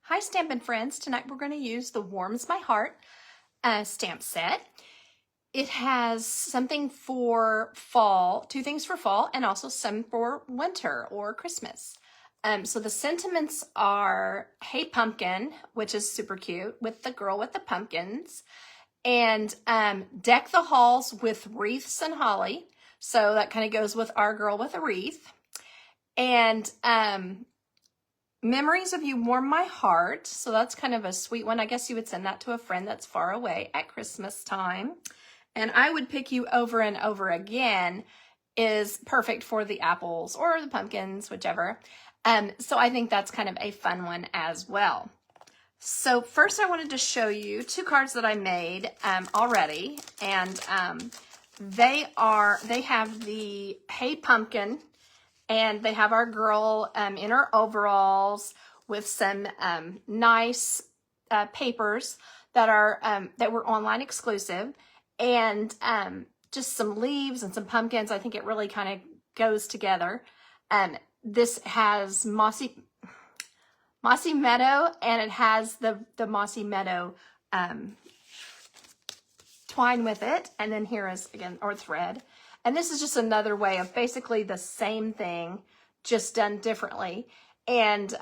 Hi Stampin' friends, tonight we're going to use the Warms My Heart stamp set. It has something for fall, 2 things for fall, and also some for winter or Christmas. So the sentiments are, hey pumpkin, which is super cute, with the girl with the pumpkins, and deck the halls with wreaths and holly. So that kind of goes with our girl with a wreath. And memories of you warm my heart. So that's kind of a sweet one. I guess you would send that to a friend that's far away at Christmas time. And I would pick you over and over again is perfect for the apples or the pumpkins, whichever. So I think that's kind of a fun one as well. So first I wanted to show you 2 cards that I made already. And they have the Hey Pumpkin, and they have our girl in her overalls with some nice papers that were online exclusive, and just some leaves and some pumpkins. I think it really kind of goes together. This has Mossy Meadow, and it has the Mossy Meadow twine with it, and then here is again, or thread. And this is just another way of basically the same thing, just done differently. And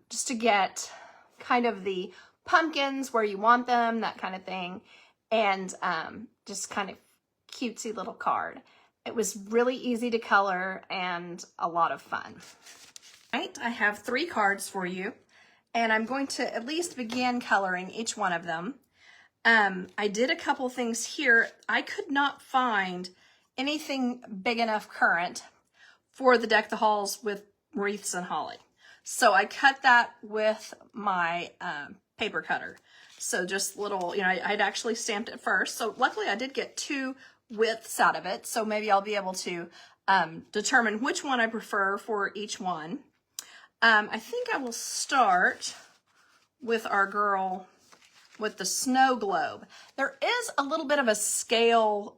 just to get kind of the pumpkins where you want them, that kind of thing. And just kind of cutesy little card. It was really easy to color and a lot of fun. Right, I have 3 cards for you. And I'm going to at least begin coloring each one of them. I did a couple things here. I could not find anything big enough current for the deck the halls with wreaths and holly. So I cut that with my paper cutter. So just little, I'd actually stamped it first. So luckily I did get 2 widths out of it. So maybe I'll be able to determine which one I prefer for each one. I think I will start with our girl with the snow globe. There is a little bit of a scale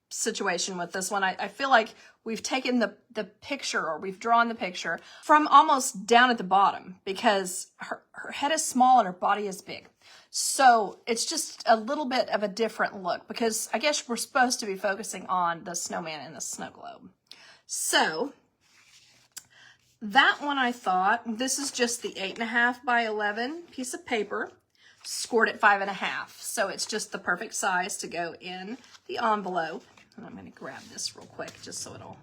situation with this one. I feel like we've taken the picture, or we've drawn the picture from almost down at the bottom, because her head is small and her body is big. So it's just a little bit of a different look, because I guess we're supposed to be focusing on the snowman and the snow globe. So that one, I thought, this is just the 8.5 by 11 piece of paper, scored at 5.5. So it's just the perfect size to go in the envelope. And I'm going to grab this real quick just so it'll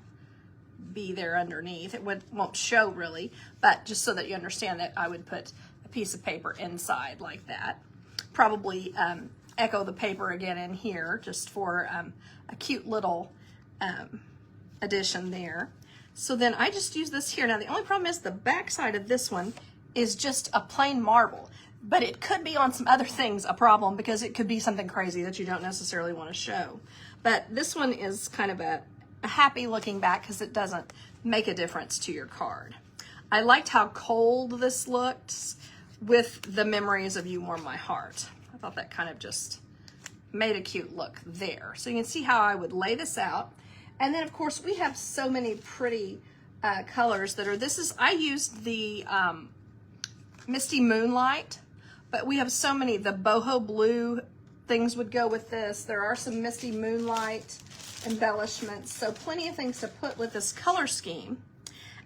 be there underneath. It won't show really, but just so that you understand that I would put a piece of paper inside like that. Probably echo the paper again in here just for a cute little addition there. So then I just use this here. Now the only problem is the back side of this one is just a plain marble. But it could be on some other things a problem, because it could be something crazy that you don't necessarily want to show. But this one is kind of a happy looking back, because it doesn't make a difference to your card. I liked how cold this looked with the memories of you warm my heart. I thought that kind of just made a cute look there. So you can see how I would lay this out. And then of course we have so many pretty colors that are, I used the Misty Moonlight. But we have so many, the boho blue things would go with this. There are some Misty Moonlight embellishments, so plenty of things to put with this color scheme.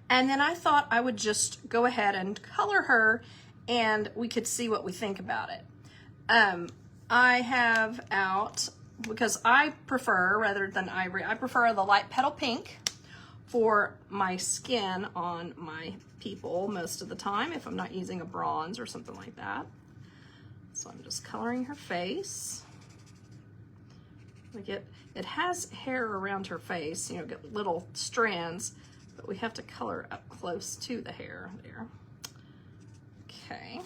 And then I thought I would just go ahead and color her, and we could see what we think about it. I have out, because I prefer, rather than ivory, I prefer the light petal pink for my skin on my people most of the time, if I'm not using a bronze or something like that. So I'm just coloring her face. Like it has hair around her face, get little strands, but we have to color up close to the hair there. Okay.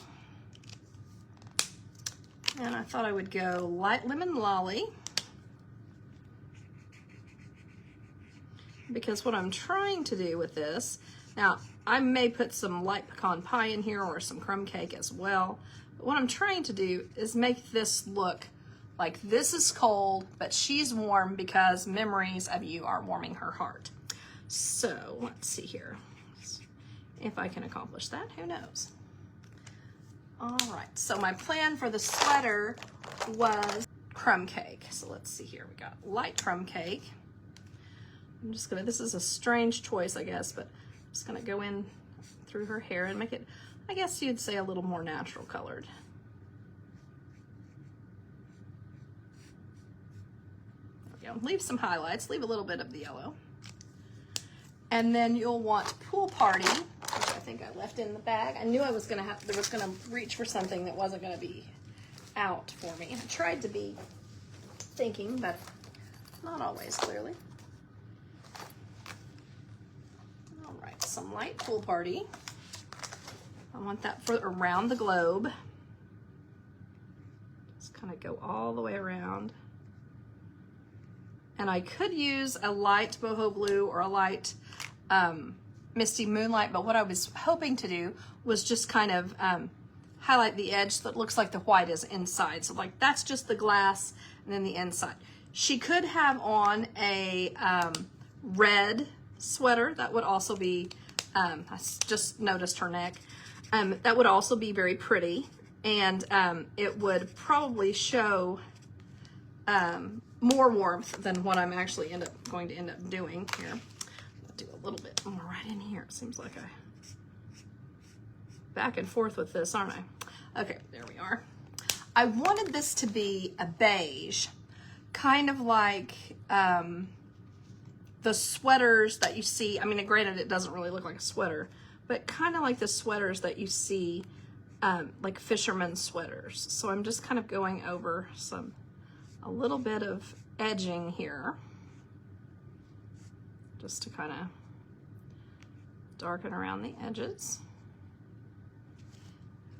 And I thought I would go light lemon lolly, because what I'm trying to do with this, now I may put some light pecan pie in here or some crumb cake as well. What I'm trying to do is make this look like this is cold, but she's warm because memories of you are warming her heart. So let's see here. If I can accomplish that, who knows? All right, so my plan for the sweater was crumb cake. So let's see here, we got light crumb cake. I'm just gonna, this is a strange choice, I guess, but I'm just gonna go in through her hair and make it, I guess you'd say, a little more natural colored. There we go. Leave some highlights, leave a little bit of the yellow. And then you'll want Pool Party, which I think I left in the bag. I knew I was gonna have, was gonna reach for something that wasn't gonna be out for me. I tried to be thinking, but not always, clearly. All right, some light Pool Party. I want that for around the globe. Just kind of go all the way around. And I could use a light boho blue or a light Misty Moonlight, but what I was hoping to do was just kind of highlight the edge so it looks like the white is inside. So like that's just the glass and then the inside. She could have on a red sweater. That would also be, I just noticed her neck. That would also be very pretty. And it would probably show more warmth than what I'm actually going to end up doing here. I'll do a little bit more right in here. It seems like I back and forth with this, aren't I? Okay, there we are. I wanted this to be a beige, kind of like the sweaters that you see. I mean, granted, it doesn't really look like a sweater, but kind of like the sweaters that you see, like fisherman sweaters. So I'm just kind of going over a little bit of edging here, just to kind of darken around the edges.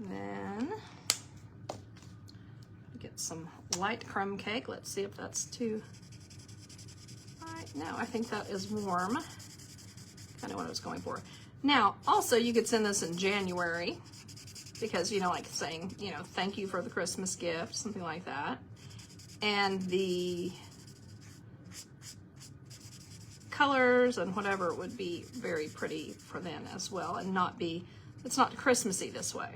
Then get some light crumb cake. Let's see if that's too right. No, I think that is warm. Kind of what I was going for. Now, also you could send this in January because, you know, like saying, you know, thank you for the Christmas gift, something like that. And the colors and whatever would be very pretty for then as well, and not be, it's not Christmassy this way.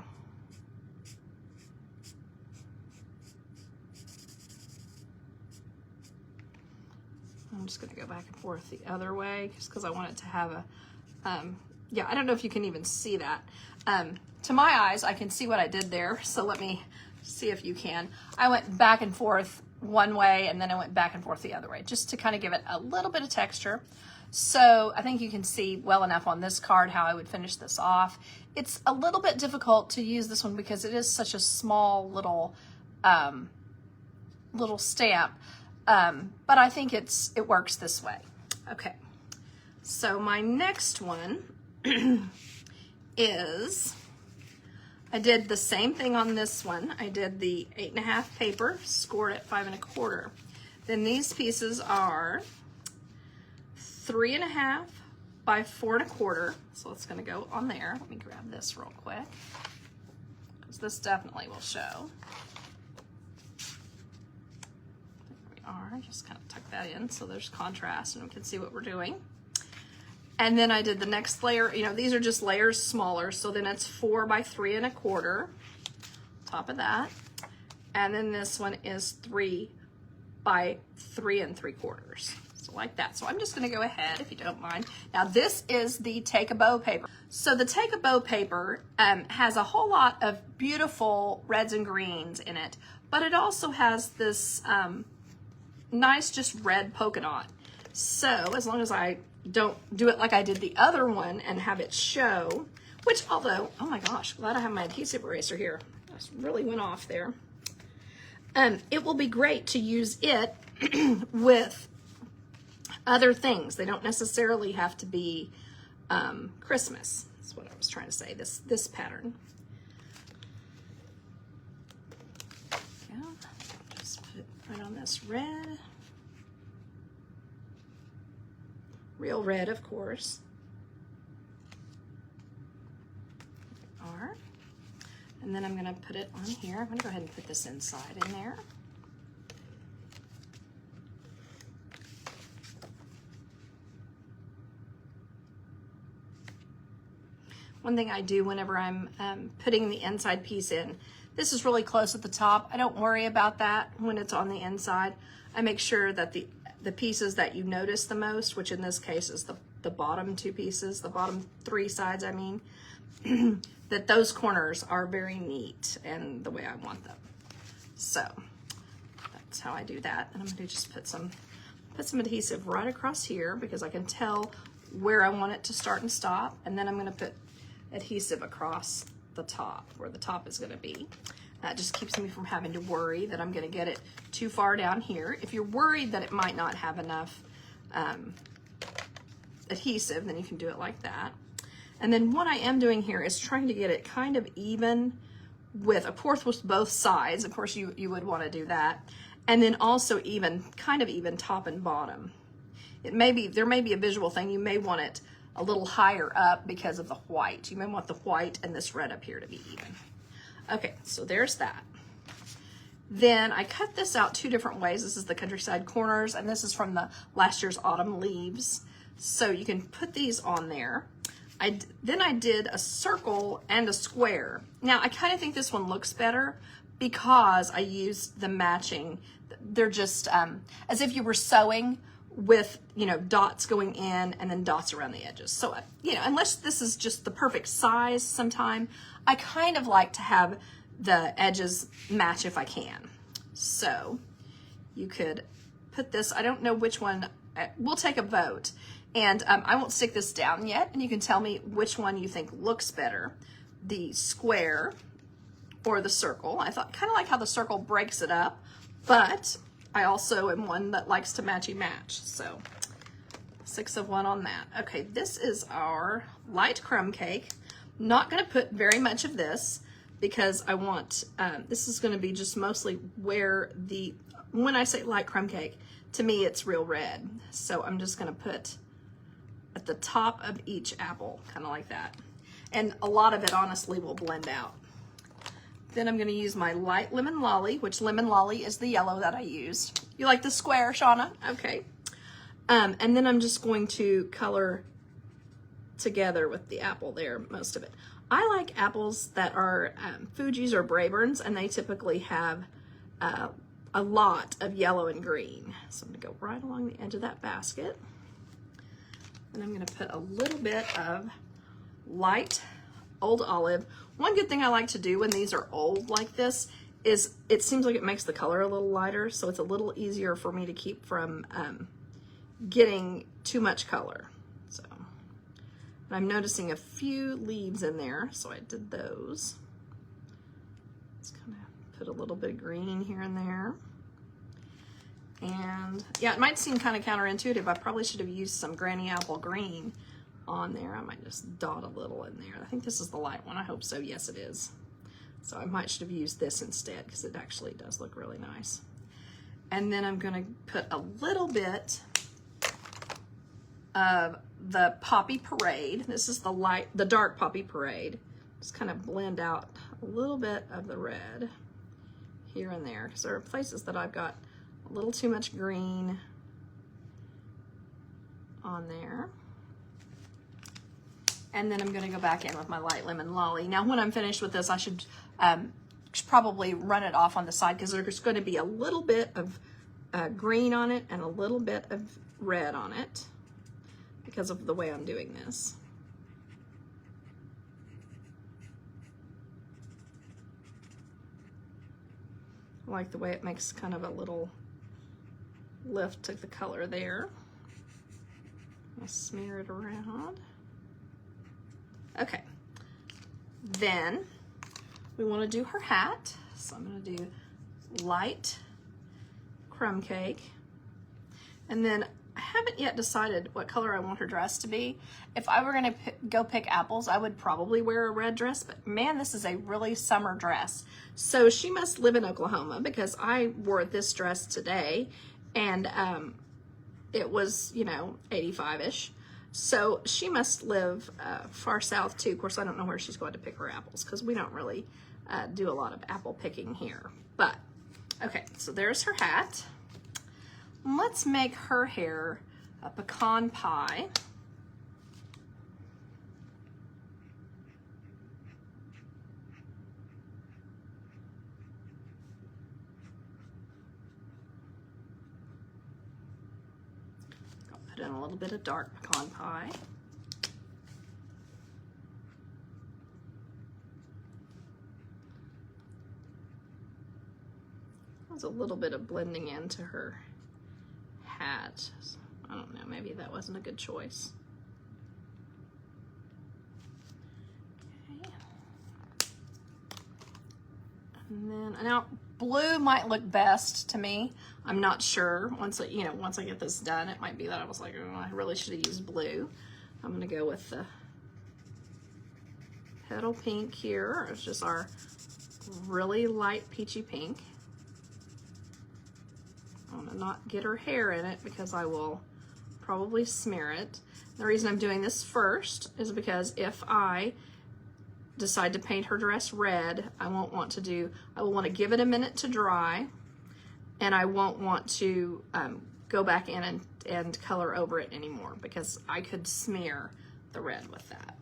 I'm just going to go back and forth the other way just because I want it to have a, yeah, I don't know if you can even see that. To my eyes, I can see what I did there, so let me see if you can. I went back and forth one way and then I went back and forth the other way just to kind of give it a little bit of texture. So I think you can see well enough on this card how I would finish this off. It's a little bit difficult to use this one because it is such a small little little stamp, but I think it works this way. Okay, so my next one is, I did the same thing on this one. I did the 8.5 paper, scored at 5 1/4. Then these pieces are 3.5 by 4 1/4. So it's going to go on there. Let me grab this real quick because this definitely will show. There we are. Just kind of tuck that in so there's contrast and we can see what we're doing. And then I did the next layer, you know, these are just layers smaller, so then it's 4 by 3 1/4, top of that. And then this one is 3 by 3 3/4, so like that. So I'm just gonna go ahead, if you don't mind. Now this is the Take a Bow paper. So the Take a Bow paper has a whole lot of beautiful reds and greens in it, but it also has this nice just red polka dot. So as long as I don't do it like I did the other one and have it show, which although, oh my gosh, glad I have my adhesive eraser here. I just really went off there. It will be great to use it with other things. They don't necessarily have to be Christmas. That's what I was trying to say, this pattern. Yeah, just put it right on this red. Real red, of course. There we are. And then I'm going to put it on here. I'm going to go ahead and put this inside in there. one thing I do whenever I'm putting the inside piece in, this is really close at the top. I don't worry about that when it's on the inside. I make sure that the pieces that you notice the most, which in this case is the bottom two pieces, the bottom three sides, I mean, that those corners are very neat and the way I want them. So that's how I do that. And I'm going to just put some adhesive right across here because I can tell where I want it to start and stop. And then I'm going to put adhesive across the top where the top is going to be. That just keeps me from having to worry that I'm going to get it too far down here. If you're worried that it might not have enough adhesive, then you can do it like that. And then what I am doing here is trying to get it kind of even with, of course, with both sides. Of course, you would want to do that. And then also even, kind of even top and bottom. There may be a visual thing. You may want it a little higher up because of the white. You may want the white and this red up here to be even. Okay, so there's that. Then I cut this out two different ways. This is the countryside corners, and this is from the last year's autumn leaves. So you can put these on there. Then I did a circle and a square. Now I kind of think this one looks better because I used the matching. They're just as if you were sewing with, you know, dots going in and then dots around the edges. So, you know, unless this is just the perfect size sometime, I kind of like to have the edges match if I can. So you could put this, I don't know which one, we'll take a vote. And I won't stick this down yet, and you can tell me which one you think looks better, the square or the circle. I thought kind of like how the circle breaks it up, but I also am one that likes to matchy match. So 6 of 1 on that. Okay, this is our light crumb cake. Not going to put very much of this because I want, this is going to be just mostly where when I say light crumb cake, to me it's real red. So I'm just going to put at the top of each apple, kind of like that. And a lot of it honestly will blend out. Then I'm going to use my light lemon lolly, which lemon lolly is the yellow that I used. You like the square, Shauna? Okay. And then I'm just going to color together with the apple there, most of it. I like apples that are Fuji's or Braeburns, and they typically have a lot of yellow and green. So I'm going to go right along the edge of that basket. And I'm going to put a little bit of light old olive. One good thing I like to do when these are old like this is it seems like it makes the color a little lighter, so it's a little easier for me to keep from getting too much color. So, and I'm noticing a few leaves in there, so I did those. Let's kind of put a little bit of green here and there. And yeah, it might seem kind of counterintuitive. I probably should have used some Granny Apple green on there. I might just dot a little in there. I think this is the light one. I hope so. Yes, it is. So I should have used this instead because it actually does look really nice. And then I'm going to put a little bit of the Poppy Parade. This is the dark Poppy Parade. Just kind of blend out a little bit of the red here and there because there are places that I've got a little too much green on there. And then I'm going to go back in with my light lemon lolly. Now when I'm finished with this, I should probably run it off on the side because there's going to be a little bit of green on it and a little bit of red on it because of the way I'm doing this. I like the way it makes kind of a little lift to the color there. I'll smear it around. Okay, then we want to do her hat. So I'm going to do light crumb cake. And then I haven't yet decided what color I want her dress to be. If I were going to go pick apples, I would probably wear a red dress, but man, this is a really summer dress. So she must live in Oklahoma because I wore this dress today and it was, you know, 85-ish. So she must live far south too. Of course, I don't know where she's going to pick her apples because we don't really do a lot of apple picking here. But, okay, so there's her hat. Let's make her hair a pecan pie. put in a little bit of dark pecan pie. There's a little bit of blending into her hat. I don't know, maybe that wasn't a good choice. Okay. And then, now blue might look best to me. I'm not sure. Once I get this done, it might be that I was like, oh, I really should have used blue. I'm gonna go with the petal pink here. It's just our really light peachy pink. I want to not get her hair in it because I will probably smear it. The reason I'm doing this first is because if I decide to paint her dress red, I will want to give it a minute to dry, and I won't want to go back in and color over it anymore because I could smear the red with that.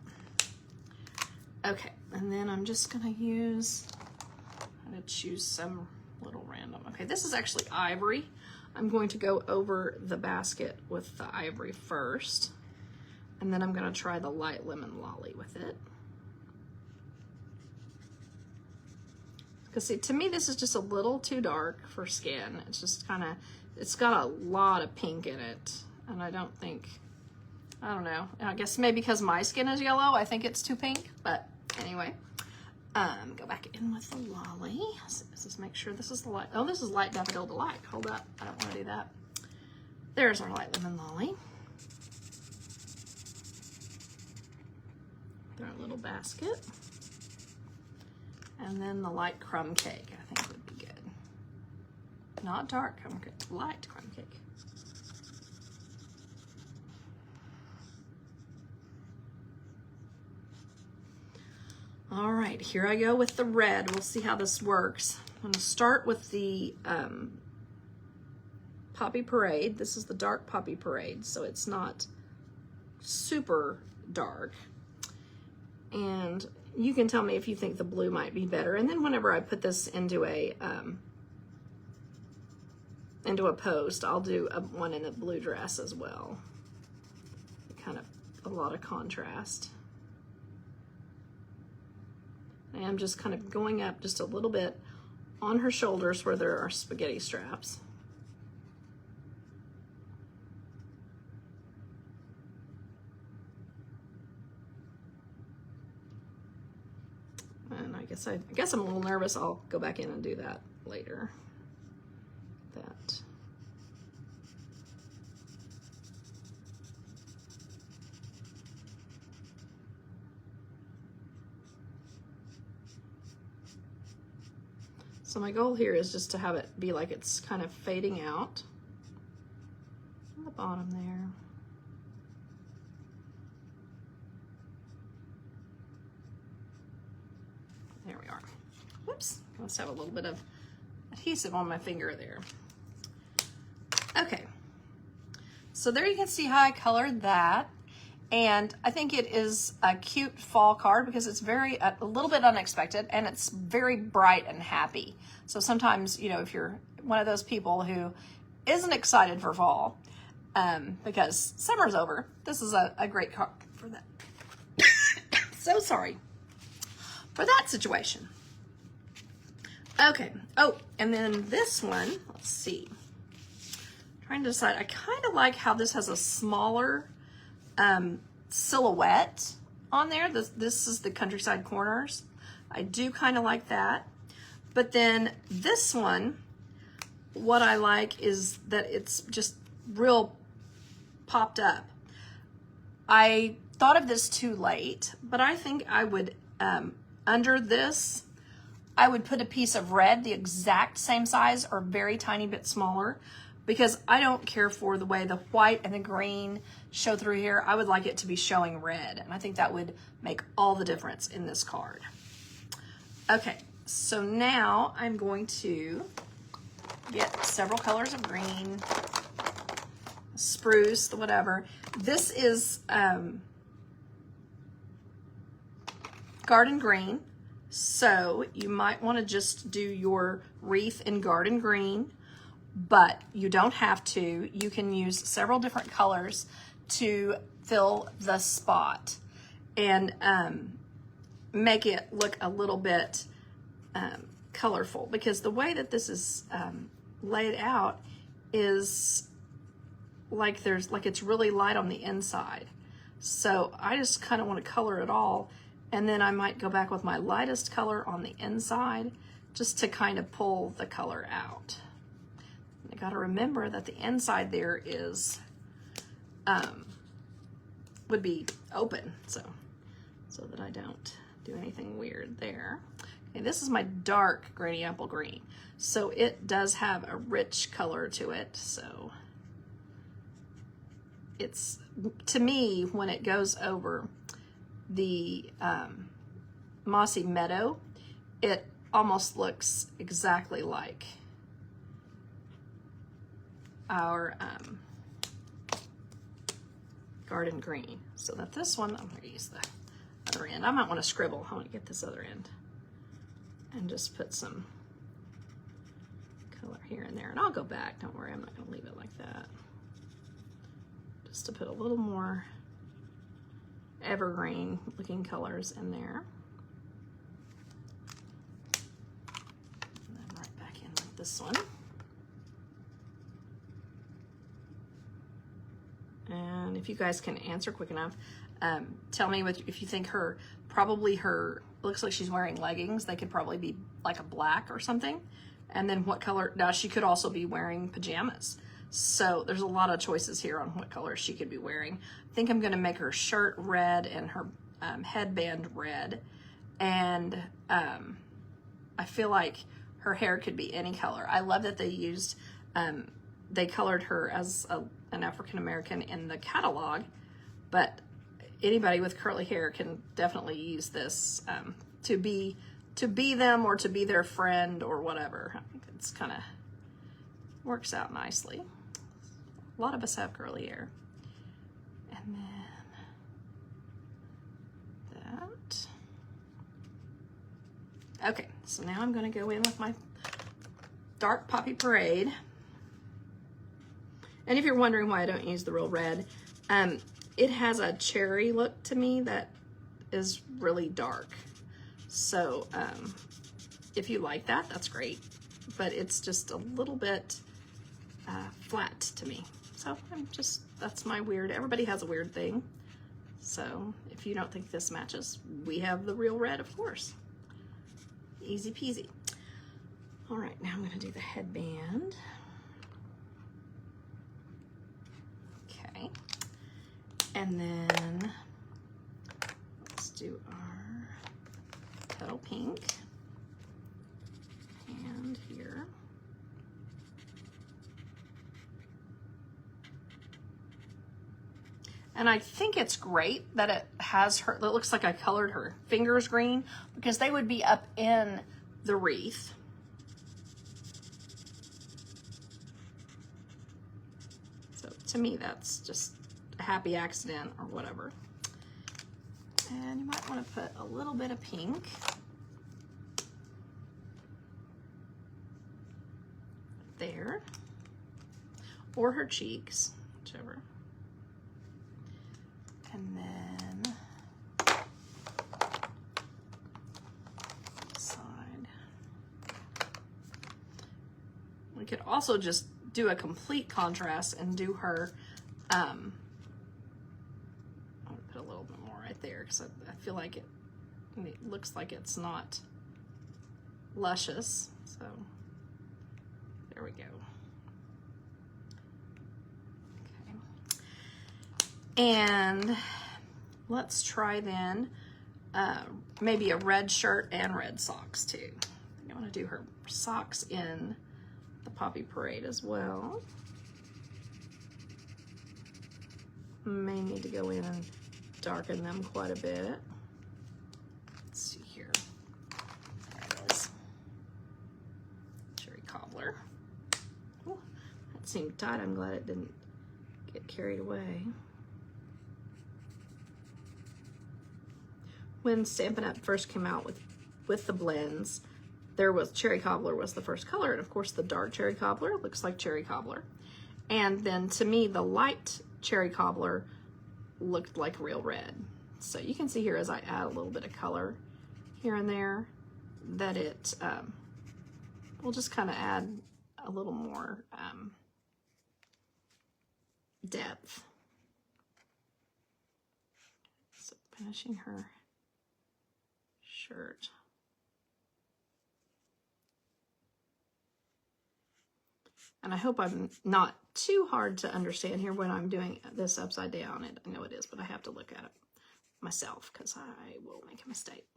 Okay, and then I'm just gonna choose some little random. Okay, this is actually ivory. I'm going to go over the basket with the ivory first, and then I'm gonna try the light lemon lolly with it. Because see, to me, this is just a little too dark for skin. It's just it's got a lot of pink in it, and I don't know. I guess maybe because my skin is yellow, I think it's too pink, but anyway. Go back in with the lolly. So let's make sure this is the light. Oh, this is light daffodil delight. Hold up, I don't want to do that. There's our light lemon lolly. Throw a little basket. And then the light crumb cake, I think would be good. Not dark crumb cake, light crumb cake. All right, here I go with the red. We'll see how this works. I'm gonna start with the Poppy Parade. This is the dark Poppy Parade, so it's not super dark. And you can tell me if you think the blue might be better. And then whenever I put this into a post, I'll do one in the blue dress as well. Kind of a lot of contrast. I am just kind of going up just a little bit on her shoulders where there are spaghetti straps. And I guess I'm a little nervous. I'll go back in and do that later. That. So my goal here is just to have it be like it's kind of fading out on the bottom there. There we are. Whoops, let's have a little bit of adhesive on my finger there. Okay, so there you can see how I colored that. And I think it is a cute fall card because it's a little bit unexpected, and it's very bright and happy. So sometimes, if you're one of those people who isn't excited for fall because summer's over, this is a great card for that. So sorry for that situation. Okay. Oh, and then this one, let's see. Trying to decide, I kind of like how this has a smaller silhouette on there. This is the Countryside Corners. I do kind of like that. But then this one, what I like is that it's just real popped up. I thought of this too late, but I think I would, under this, I would put a piece of red, the exact same size or very tiny bit smaller, because I don't care for the way the white and the green show through here. I would like it to be showing red, and I think that would make all the difference in this card. Okay, so now I'm going to get several colors of green, spruce, whatever. This is garden green, so you might want to just do your wreath in garden green, but you don't have to. You can use several different colors to fill the spot and make it look a little bit colorful, because the way that this is laid out is like it's really light on the inside. So I just kind of want to color it all, and then I might go back with my lightest color on the inside just to kind of pull the color out. I got to remember that the inside there is would be open, so that I don't do anything weird there. Okay, this is my dark granny apple green, so it does have a rich color to it. So it's, to me, when it goes over the mossy meadow, it almost looks exactly like our garden green. So that this one, I'm going to use the other end. I might want to scribble. I want to get this other end and just put some color here and there. And I'll go back. Don't worry, I'm not going to leave it like that. Just to put a little more evergreen looking colors in there. And then right back in with this one. And if you guys can answer quick enough, tell me if you think looks like she's wearing leggings. They could probably be like a black or something. And then what color, now she could also be wearing pajamas. So there's a lot of choices here on what color she could be wearing. I think I'm gonna make her shirt red and her headband red. And I feel like her hair could be any color. I love that they used, they colored her as an African-American in the catalog, but anybody with curly hair can definitely use this to be them or to be their friend or whatever. I think it's kind of works out nicely. A lot of us have curly hair. And then that. Okay, so now I'm going to go in with my dark Poppy Parade. And if you're wondering why I don't use the real red, it has a cherry look to me that is really dark. So if you like that, that's great. But it's just a little bit flat to me. So that's my weird, everybody has a weird thing. So if you don't think this matches, we have the real red, of course. Easy peasy. All right, now I'm gonna do the headband. Okay, and then let's do our petal pink and here. And I think it's great that it has her, it looks like I colored her fingers green, because they would be up in the wreath. So to me, that's just a happy accident or whatever. And you might want to put a little bit of pink there, or her cheeks, whichever. And then side. We could also just do a complete contrast and do her, I'm gonna put a little bit more right there because I feel like it looks like it's not luscious. So there we go. And let's try then maybe a red shirt and red socks too. I want to do her socks in the Poppy Parade as well. May need to go in and darken them quite a bit. Let's see here. There it is. Cherry cobbler. Oh, that seemed tight. I'm glad it didn't get carried away. When Stampin' Up! First came out with the blends, there was cherry cobbler was the first color, and of course the dark cherry cobbler looks like cherry cobbler. And then to me, the light cherry cobbler looked like real red. So you can see here as I add a little bit of color here and there that it will just kind of add a little more depth. So finishing her shirt. And I hope I'm not too hard to understand here when I'm doing this upside down. And I know it is, but I have to look at it myself because I will make a mistake.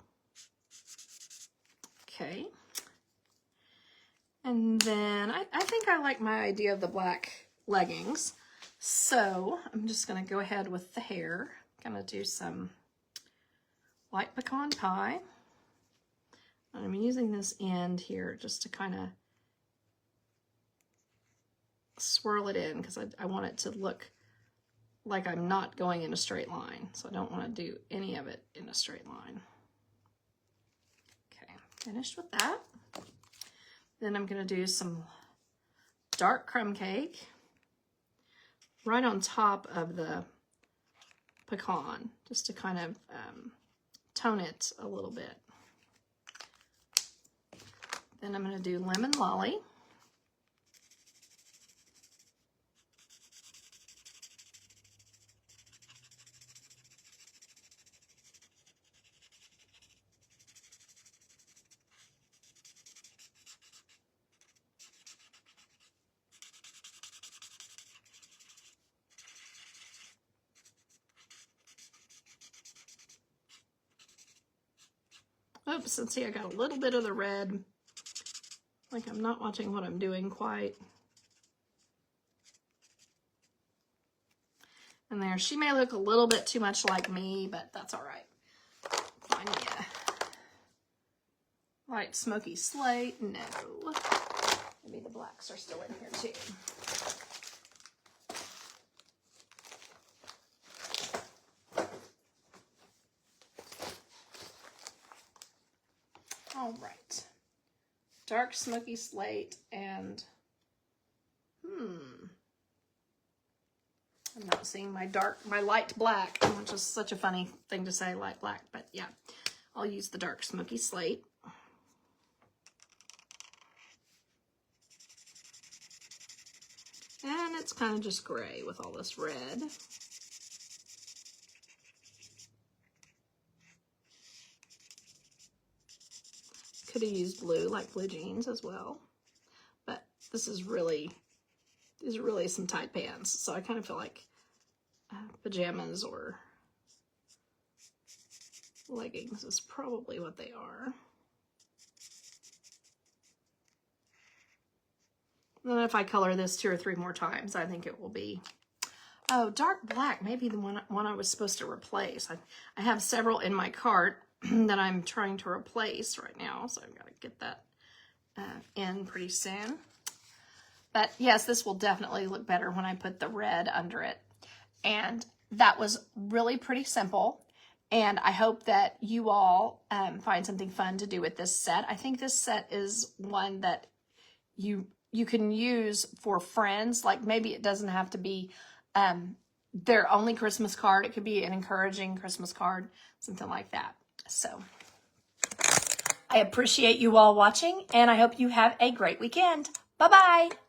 Okay. And then I think I like my idea of the black leggings. So I'm just going to go ahead with the hair. I'm going to do some light pecan pie. And I'm using this end here just to kind of swirl it in because I want it to look like I'm not going in a straight line. So I don't want to do any of it in a straight line. Okay, finished with that. Then I'm going to do some dark crumb cake right on top of the pecan, just to kind of tone it a little bit. Then I'm going to do lemon lolly. Oops, and see I got a little bit of the red, like I'm not watching what I'm doing quite. And there, she may look a little bit too much like me, but that's all right. Find me a light smoky slate. No, maybe the blacks are still in here too. All right, dark smoky slate and I'm not seeing my light black, which is such a funny thing to say, light black, but yeah, I'll use the dark smoky slate. And it's kind of just gray with all this red. Could have used blue, like blue jeans as well, but this is really, these are really some tight pants, so I kind of feel like pajamas or leggings is probably what they are. And then if I color this 2 or 3 more times, I think it will be, oh, dark black, maybe the one I was supposed to replace. I have several in my cart that I'm trying to replace right now, so I've got to get that in pretty soon. But yes, this will definitely look better when I put the red under it. And that was really pretty simple. And I hope that you all find something fun to do with this set. I think this set is one that you can use for friends. Like maybe it doesn't have to be their only Christmas card. It could be an encouraging Christmas card, something like that. So I appreciate you all watching, and I hope you have a great weekend. Bye-bye.